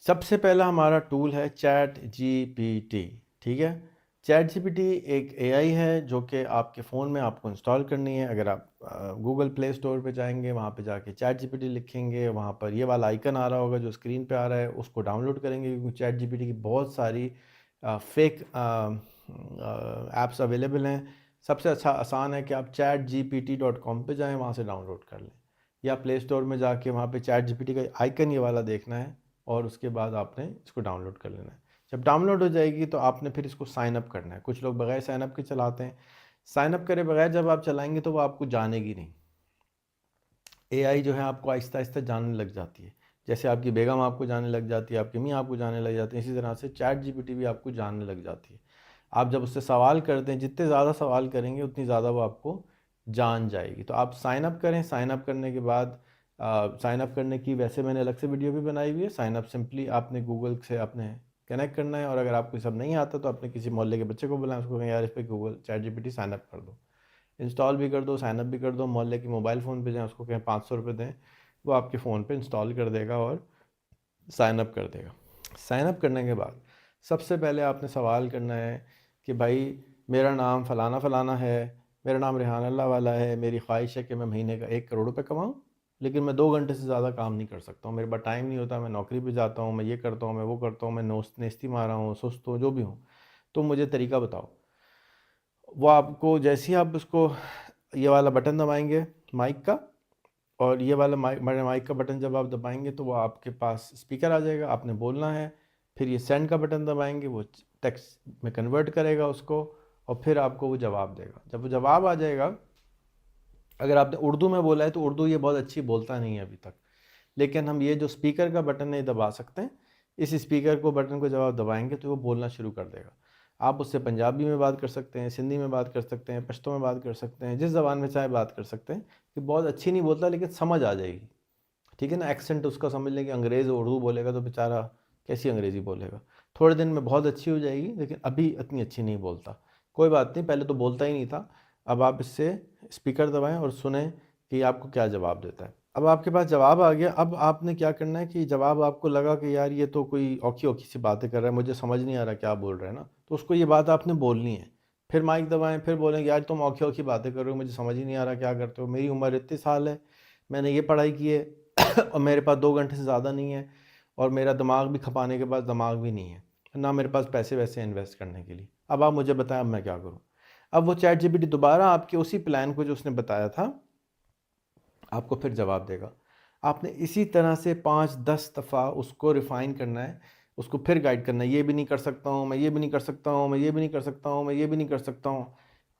سب سے پہلا ہمارا ٹول ہے چیٹ جی پی ٹی. ٹھیک ہے. چیٹ جی پی ٹی ایک اے آئی ہے جو کہ آپ کے فون میں آپ کو انسٹال کرنی ہے. اگر آپ گوگل پلے اسٹور پہ جائیں گے، وہاں پہ جا کے چیٹ جی پی ٹی لکھیں گے، وہاں پر یہ والا آئیکن آ رہا ہوگا جو اسکرین پہ آ رہا ہے، اس کو ڈاؤن لوڈ کریں گے، کیونکہ چیٹ جی پی ٹی کی بہت ساری فیک ایپس اویلیبل ہیں. سب سے اچھا آسان ہے کہ آپ chatgpt.com پہ جائیں، وہاں سے ڈاؤن لوڈ کر لیں، یا پلے اسٹور میں جا کے وہاں پہ چیٹ جی پی ٹی کا آئیکن یہ والا دیکھنا ہے، اور اس کے بعد آپ نے اس کو ڈاؤن لوڈ کر لینا ہے. جب ڈاؤن لوڈ ہو جائے گی تو آپ نے پھر اس کو سائن اپ کرنا ہے. کچھ لوگ بغیر سائن اپ کے چلاتے ہیں. سائن اپ کرے بغیر جب آپ چلائیں گے تو وہ آپ کو جانے گی نہیں. اے آئی جو ہے آپ کو آہستہ آہستہ جاننے لگ جاتی ہے. جیسے آپ کی بیگم آپ کو جاننے لگ جاتی ہے، آپ کی میاں آپ کو جاننے لگ جاتی ہے، اسی طرح سے چیٹ جی پی ٹی بھی آپ کو جاننے لگ جاتی ہے. آپ جب اس سے سوال کرتے ہیں، جتنے زیادہ سوال کریں گے اتنی زیادہ وہ آپ کو جان جائے گی. تو آپ سائن اپ کریں. سائن اپ کرنے کے بعد سائن اپ کرنے کی ویسے میں نے الگ سے ویڈیو بھی بنائی ہوئی ہے. سائن اپ سمپلی آپ نے گوگل سے آپ نے کنیکٹ کرنا ہے، اور اگر آپ کو سب نہیں آتا تو اپنے کسی محلے کے بچے کو بلائیں، اس کو کہیں یار اس پہ Google chat G P T sign up کر دو. انسٹال بھی کر دو، سائن اپ بھی کر دو. محلے کے موبائل فون پہ جائیں، اس کو کہیں 500 روپے دیں، وہ آپ کے فون پہ انسٹال کر دے گا اور سائن اپ کر دے گا. سائن اپ کرنے کے بعد سب سے پہلے آپ نے سوال کرنا ہے کہ بھائی میرا نام فلانا فلانا ہے، میرا نام ریحان اللہ والا ہے، میری خواہش ہے کہ میں مہینے کا 1 کروڑ روپے کماؤں، لیکن میں 2 گھنٹے سے زیادہ کام نہیں کر سکتا ہوں، میرے پاس ٹائم نہیں ہوتا، میں نوکری پہ جاتا ہوں، میں یہ کرتا ہوں، میں وہ کرتا ہوں، میں نیستی مارا ہوں، سست ہوں، جو بھی ہوں، تو مجھے طریقہ بتاؤ. وہ آپ کو جیسے ہی آپ اس کو یہ والا بٹن دبائیں گے مائک کا، اور یہ والا مائک کا بٹن جب آپ دبائیں گے تو وہ آپ کے پاس اسپیکر آ جائے گا، آپ نے بولنا ہے. پھر یہ سینڈ کا بٹن دبائیں گے، وہ ٹیکسٹ میں کنورٹ کرے گا اس کو، اور پھر آپ کو وہ جواب دے گا. جب وہ جواب آ جائے گا، اگر آپ نے اردو میں بولا ہے تو اردو یہ بہت اچھی بولتا نہیں ہے ابھی تک، لیکن ہم یہ جو اسپیکر کا بٹن ہے دبا سکتے ہیں. اس اسپیکر کو بٹن کو جب آپ دبائیں گے تو وہ بولنا شروع کر دے گا. آپ اس سے پنجابی میں بات کر سکتے ہیں، سندھی میں بات کر سکتے ہیں، پشتو میں بات کر سکتے ہیں، جس زبان میں چاہے بات کر سکتے ہیں. کہ بہت اچھی نہیں بولتا لیکن سمجھ آ جائے گی. ٹھیک ہے نا. ایکسنٹ اس کا سمجھ لیں کہ انگریز اردو بولے گا تو بیچارہ کیسی انگریزی بولے گا. تھوڑے دن میں بہت اچھی ہو جائے گی، لیکن ابھی اتنی اچھی نہیں بولتا. کوئی بات نہیں، پہلے تو بولتا ہی نہیں تھا. اب آپ اس سے اسپیکر دبائیں اور سنیں کہ آپ کو کیا جواب دیتا ہے. اب آپ کے پاس جواب آ گیا. اب آپ نے کیا کرنا ہے کہ جواب آپ کو لگا کہ یار یہ تو کوئی اوکھی اوکھی سی باتیں کر رہا ہے، مجھے سمجھ نہیں آ رہا کیا بول رہا ہے نا، تو اس کو یہ بات آپ نے بولنی ہے. پھر مائک دبائیں، پھر بولیں کہ یار تم اوکھی اوکھی باتیں کر رہے ہو، مجھے سمجھ ہی نہیں آ رہا کیا کرتے ہو، میری عمر اتنے سال ہے، میں نے یہ پڑھائی کی ہے اور میرے پاس 2 گھنٹے سے زیادہ نہیں ہے، اور میرا دماغ بھی کھپانے کے بعد دماغ بھی نہیں ہے، نہ میرے پاس پیسے ویسے انویسٹ کرنے کے لیے. اب آپ مجھے بتائیں اب میں کیا کروں. اب وہ چیٹ جی پی ٹی دوبارہ آپ کے اسی پلان کو جو اس نے بتایا تھا آپ کو پھر جواب دے گا. آپ نے اسی طرح سے 5-10 دفعہ اس کو ریفائن کرنا ہے، اس کو پھر گائیڈ کرنا ہے. یہ بھی نہیں کر سکتا ہوں، میں یہ بھی نہیں کر سکتا ہوں، میں یہ بھی نہیں کر سکتا ہوں، میں یہ بھی نہیں کر سکتا ہوں.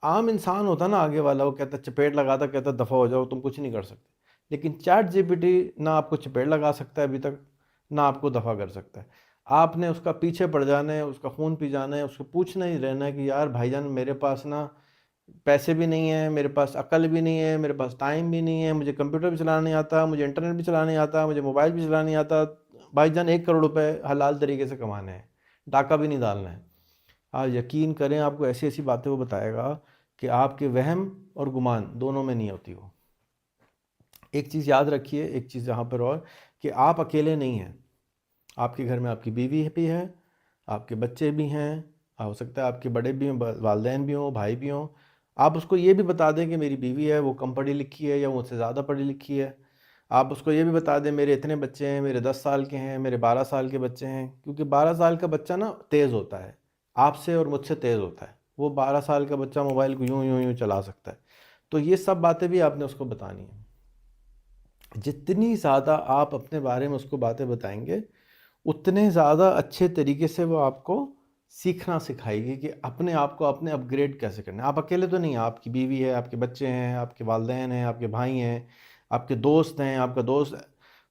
عام انسان ہوتا نا آگے والا، وہ کہتا چپیٹ لگاتا، کہتا دفعہ ہو جاؤ تم کچھ نہیں کر سکتے. لیکن چیٹ جی پی ٹی نہ آپ کو چپیٹ لگا سکتا ہے ابھی تک، نہ آپ کو دفعہ کر سکتا ہے. آپ نے اس کا پیچھے پڑ جانا ہے، اس کا خون پی جانا ہے، اس کو پوچھنا ہی رہنا ہے کہ یار بھائی جان میرے پاس نا پیسے بھی نہیں ہیں، میرے پاس عقل بھی نہیں ہے، میرے پاس ٹائم بھی نہیں ہے، مجھے کمپیوٹر بھی چلانا نہیں آتا، مجھے انٹرنیٹ بھی چلانا نہیں آتا، مجھے موبائل بھی چلانا نہیں آتا. بھائی جان 1 کروڑ روپے حلال طریقے سے کمانے ہیں، ڈاکہ بھی نہیں ڈالنا ہے. آپ یقین کریں آپ کو ایسی ایسی باتیں وہ بتائے گا کہ آپ کے وہم اور گمان دونوں میں نہیں ہوتی وہ. ایک چیز یاد رکھیے، ایک چیز یہاں پر اور، کہ آپ اکیلے نہیں ہیں. آپ کے گھر میں آپ کی بیوی بھی ہے، آپ کے بچے بھی ہیں، ہو سکتا ہے آپ کے بڑے بھی ہوں، والدین بھی ہوں، بھائی بھی ہوں. آپ اس کو یہ بھی بتا دیں کہ میری بیوی ہے وہ کم پڑھی لکھی ہے یا مجھ سے زیادہ پڑھی لکھی ہے. آپ اس کو یہ بھی بتا دیں میرے اتنے بچے ہیں، میرے 10 سال کے ہیں، میرے 12 سال کے بچے ہیں. کیونکہ 12 سال کا بچہ نا تیز ہوتا ہے، آپ سے اور مجھ سے تیز ہوتا ہے. وہ 12 سال کا بچہ موبائل کو یوں یوں یوں چلا سکتا ہے. تو یہ سب باتیں بھی آپ نے اس کو بتانی ہیں. جتنی زیادہ آپ اپنے بارے میں اس کو باتیں بتائیں گے اتنے زیادہ اچھے طریقے سے وہ آپ کو سیکھنا سکھائے گی کہ اپنے آپ کو اپنے اپ گریڈ کیسے کرنا ہے. آپ اکیلے تو نہیں ہیں، آپ کی بیوی ہے، آپ کے بچے ہیں، آپ کے والدین ہیں، آپ کے بھائی ہیں، آپ کے دوست ہیں. آپ کا دوست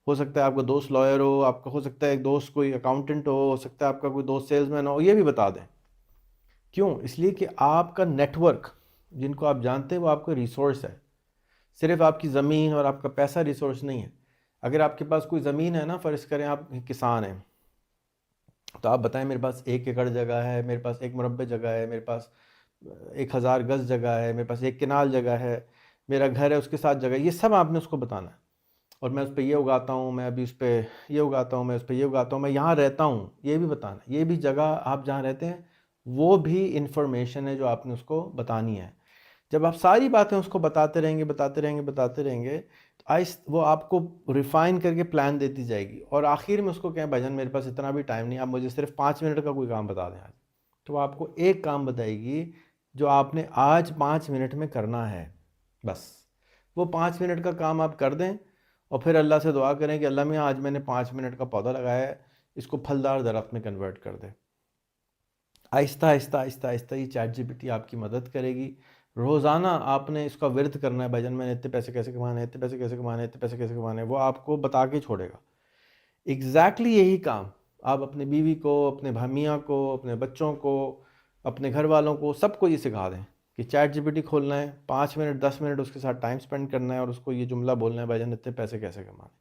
ہو سکتا ہے آپ کا دوست لائر ہو، آپ کا ہو سکتا ہے ایک دوست کوئی اکاؤنٹنٹ ہو سکتا ہے آپ کا کوئی دوست سیلز مین ہو. یہ بھی بتا دیں. کیوں؟ اس لیے کہ آپ کا نیٹ ورک جن کو آپ جانتے ہیں وہ آپ کا ریسورس ہے. صرف آپ کی زمین اور آپ کا پیسہ ریسورس نہیں ہے. اگر آپ کے پاس کوئی زمین ہے نا، فرض کریں آپ کسان ہیں، تو آپ بتائیں میرے پاس 1 ایکڑ جگہ ہے، میرے پاس 1 مربع جگہ ہے، میرے پاس 1000 گز جگہ ہے، میرے پاس 1 کنال جگہ ہے، میرا گھر ہے اس کے ساتھ جگہ. یہ سب آپ نے اس کو بتانا ہے. اور میں اس پہ یہ اگاتا ہوں، میں ابھی اس پہ یہ اگاتا ہوں، میں اس پہ یہ اگاتا ہوں، میں یہاں رہتا ہوں، یہ بھی بتانا، یہ بھی جگہ آپ جہاں رہتے ہیں وہ بھی انفارمیشن ہے جو آپ نے اس کو بتانی ہے۔ جب آپ ساری باتیں اس کو بتاتے رہیں گے بتاتے رہیں گے تو وہ آپ کو ریفائن کر کے پلان دیتی جائے گی، اور آخر میں اس کو کہیں بھجن میرے پاس اتنا بھی ٹائم نہیں، آپ مجھے صرف 5 منٹ کا کوئی کام بتا دیں آج، تو وہ آپ کو ایک کام بتائے گی جو آپ نے آج 5 منٹ میں کرنا ہے، بس وہ 5 منٹ کا کام آپ کر دیں، اور پھر اللہ سے دعا کریں کہ اللہ میاں آج میں نے 5 منٹ کا پودا لگایا ہے، اس کو پھلدار درخت میں کنورٹ کر دے۔ آہستہ آہستہ آہستہ آہستہ یہ چیٹ جی پی ٹی آپ کی مدد کرے گی۔ روزانہ آپ نے اس کا ورد کرنا ہے، بھائی جان میں نے اتنے پیسے کیسے کمانے ہیں، اتنے پیسے کیسے کمانے ہیں، اتنے پیسے کیسے کمانے ہیں، وہ آپ کو بتا کے چھوڑے گا۔ ایگزیکٹلی یہی کام آپ اپنے بیوی کو، اپنے میاں کو، اپنے بچوں کو، اپنے گھر والوں کو، سب کو یہ سکھا دیں کہ چیٹ جی پی ٹی کھولنا ہے، 5 منٹ 10 منٹ اس کے ساتھ ٹائم سپینڈ کرنا ہے، اور اس کو یہ جملہ بولنا ہے، بھائی جان اتنے پیسے کیسے کمانے۔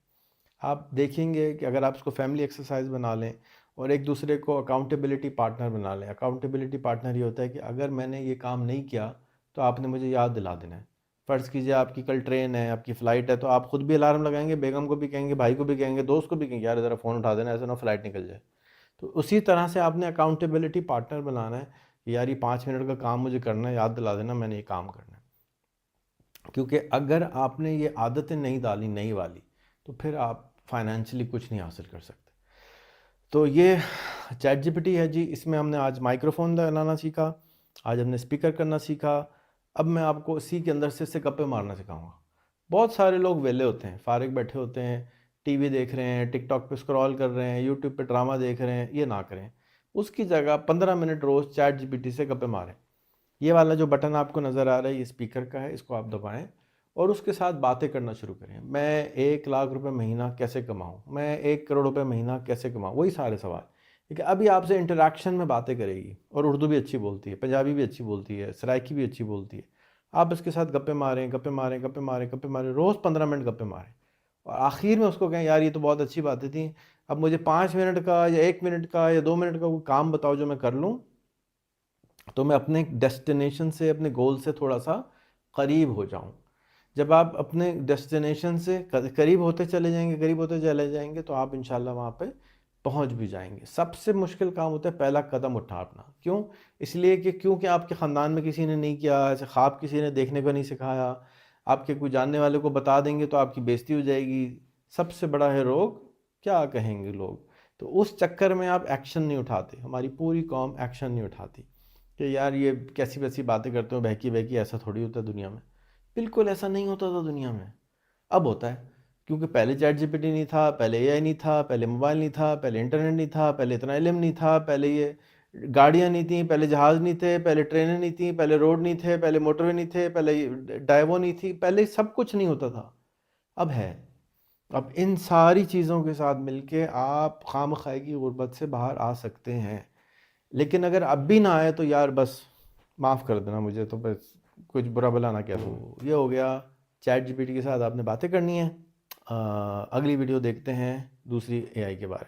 آپ دیکھیں گے کہ اگر آپ اس کو فیملی ایکسرسائز بنا لیں اور ایک دوسرے کو اکاؤنٹیبلٹی پارٹنر بنا لیں۔ اکاؤنٹیبلٹی پارٹنر یہ ہوتا ہے کہ اگر میں نے یہ کام نہیں کیا تو آپ نے مجھے یاد دلا دینا ہے۔ فرض کیجئے آپ کی کل ٹرین ہے، آپ کی فلائٹ ہے، تو آپ خود بھی الارم لگائیں گے، بیگم کو بھی کہیں گے، بھائی کو بھی کہیں گے، دوست کو بھی کہیں گے یار ذرا فون اٹھا دینا، ایسا نہ فلائٹ نکل جائے۔ تو اسی طرح سے آپ نے اکاؤنٹیبلٹی پارٹنر بنانا ہے کہ یار یہ 5 منٹ کا کام مجھے کرنا ہے، یاد دلا دینا میں نے یہ کام کرنا ہے۔ کیونکہ اگر آپ نے یہ عادتیں نہیں ڈالی نئی والی تو پھر آپ فائنینشلی کچھ نہیں حاصل کر سکتے۔ تو یہ چیٹ جی پی ٹی ہے جی، اس میں ہم نے آج مائکرو فون لانا سیکھا، آج ہم نے اسپیکر کرنا سیکھا۔ اب میں آپ کو اسی کے اندر سے گپے مارنا سکھاؤں گا۔ بہت سارے لوگ ویلے ہوتے ہیں، فارغ بیٹھے ہوتے ہیں، ٹی وی دیکھ رہے ہیں، ٹک ٹاک پہ اسکرول کر رہے ہیں، یوٹیوب پہ ڈرامہ دیکھ رہے ہیں، یہ نہ کریں۔ اس کی جگہ 15 منٹ روز چیٹ جی پی ٹی سے گپے ماریں۔ یہ والا جو بٹن آپ کو نظر آ رہا ہے یہ اسپیکر کا ہے، اس کو آپ دبائیں اور اس کے ساتھ باتیں کرنا شروع کریں۔ میں 1 لاکھ روپے مہینہ کیسے کماؤں، میں 1 کروڑ روپے مہینہ کیسے کماؤں، وہی سارے سوال۔ ٹھیک ہے، ابھی آپ سے انٹریکشن میں باتیں کرے گی، اور اردو بھی اچھی بولتی ہے، پنجابی بھی اچھی بولتی ہے، سرائکی بھی اچھی بولتی ہے۔ آپ اس کے ساتھ گپے ماریں گپے ماریں گپے ماریں گپے ماریں، روز 15 منٹ گپے ماریں، اور آخر میں اس کو کہیں یار یہ تو بہت اچھی باتیں تھیں، اب مجھے 5 منٹ کا یا 1 منٹ کا یا 2 منٹ کا کوئی کام بتاؤ جو میں کر لوں، تو میں اپنے ڈیسٹینیشن سے، اپنے گول سے تھوڑا سا قریب ہو جاؤں۔ جب آپ اپنے ڈیسٹینیشن سے قریب ہوتے چلے جائیں گے، قریب ہوتے چلے جائیں گے، تو آپ انشاءاللہ وہاں پہ پہنچ بھی جائیں گے۔ سب سے مشکل کام ہوتا ہے پہلا قدم اٹھانا۔ کیوں؟ اس لیے کہ کیونکہ آپ کے خاندان میں کسی نے نہیں کیا، ایسے خواب کسی نے دیکھنے کو نہیں سکھایا، آپ کے کوئی جاننے والے کو بتا دیں گے تو آپ کی بےزتی ہو جائے گی، سب سے بڑا ہے روگ کیا کہیں گے لوگ۔ تو اس چکر میں آپ ایکشن نہیں اٹھاتے، ہماری پوری قوم ایکشن نہیں اٹھاتی کہ یار یہ کیسی ویسی باتیں کرتے ہو، بہکی بہکی، ایسا تھوڑی ہوتا ہے دنیا میں۔ بالکل ایسا نہیں ہوتا تھا دنیا میں، اب ہوتا ہے، کیونکہ پہلے چیٹ جی پی ٹی نہیں تھا، پہلے اے آئی نہیں تھا، پہلے موبائل نہیں تھا، پہلے انٹرنیٹ نہیں تھا، پہلے اتنا علم نہیں تھا، پہلے یہ گاڑیاں نہیں تھیں، پہلے جہاز نہیں تھے، پہلے ٹرینیں نہیں تھیں، پہلے روڈ نہیں تھے، پہلے موٹر وے نہیں تھے، پہلے ڈائیو نہیں تھی، پہلے سب کچھ نہیں ہوتا تھا، اب ہے۔ اب ان ساری چیزوں کے ساتھ مل کے آپ خام خواہ کی غربت سے باہر آ سکتے ہیں۔ لیکن اگر اب بھی نہ آئے تو یار بس معاف کر دینا مجھے، تو بس کچھ برا بلا نہ کہہ دو۔ یہ ہو گیا چیٹ جی پی ٹی کے ساتھ آپ نے باتیں کرنی ہیں۔ اگلی ویڈیو دیکھتے ہیں دوسری اے آئی کے بارے میں۔